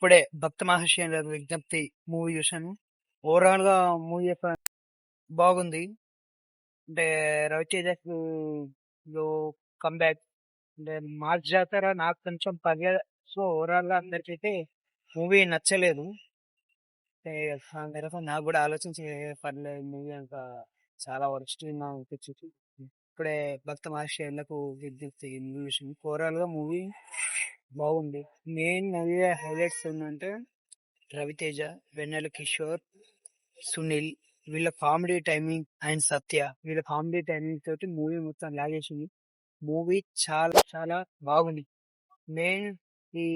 ఇప్పుడే 'భక్త మహాశయ విజ్ఞప్తి' మూవీ చూశాను. ఓవరాల్ గా మూవీ బాగుంది. అంటే రవితేజకు కంబ్యాక్ అంటే మార్చ్ జాతర నాకు కొంచెం పర్లేదు. సో ఓవరాల్ గా అందరికైతే మూవీ నచ్చలేదు. అంటే ఆ మేరకు నాకు కూడా ఆలోచించి పర్లేదు మూవీ అంత చాలా వరస్ట్ అనిపించింది. ఇప్పుడే 'భక్త మహాశయులకు విజ్ఞప్తి' మూవీ చూసింది. ఓవరాల్ గా మూవీ బాగుంది. మెయిన్ మూవీ హైలైట్స్ ఏంటంటే రవితేజ, వెన్నెల కిషోర్, సునీల్ వీళ్ళ కామెడీ టైమింగ్ అండ్ సత్య వీళ్ళ కామెడీ టైమింగ్ తోటి మూవీ మొత్తం లాగేసింది. మూవీ చాలా చాలా బాగుంది. మెయిన్ ఈ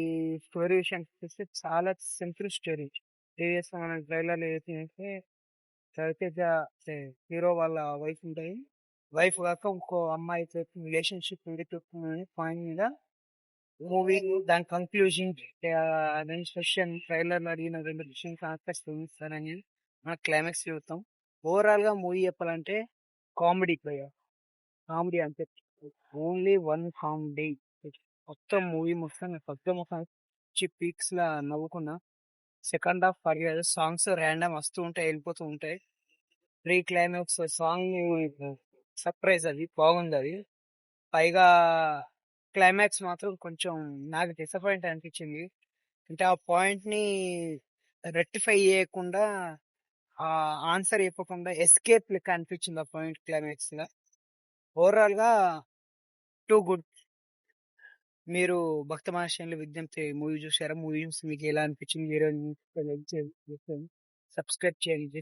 స్టోరీ విషయానికి వస్తే చాలా సింపుల్ స్టోరీ. ప్రీవియస్ మన ట్రైలర్ ఏంటంటే రవితేజ హీరో వాళ్ళ వైఫ్ ఉంటాయి. వైఫ్ కాక ఇంకో అమ్మాయితో రిలేషన్షిప్ ఉంది పాయింట్ మీద మూవీ దాని కంక్లూజన్ రెండు క్వశ్చన్ ట్రైలర్ లో అడిగిన రెండు క్వశ్చన్ ఆన్సర్స్ చూపిస్తారని మన క్లైమాక్స్ చూస్తాం. ఓవరాల్ గా మూవీ చెప్పాలంటే కామెడీ కామెడీ అంతే. Only one comedy. మొత్తం మూవీ మొత్తం పీక్స్ లా నవ్వుకున్నా. సెకండ్ హాఫ్ పర్లేదు. సాంగ్స్ ర్యాండమ్ వస్తూ ఉంటాయి, వెళ్ళిపోతూ ఉంటాయి. ప్రీ క్లైమాక్స్ సాంగ్ సర్ప్రైజ్, అది బాగుంది. అది పైగా క్లైమాక్స్ మాత్రం కొంచెం నాకు డిసప్పాయింట్ అనిపించింది. అంటే ఆ పాయింట్ ని రెక్టిఫై చేయకుండా, ఆ ఆన్సర్ ఇవ్వకుండా ఎస్కేప్ లెక్క అనిపించింది ఆ పాయింట్ క్లైమాక్స్ గా. ఓవరాల్ గా టూ గుడ్. మీరు 'భక్త మహాశయంలో విజ్ఞప్తి' మూవీ చూసారా? మూవీ చూసి మీకు ఎలా అనిపించింది? సబ్స్క్రైబ్ చేయండి.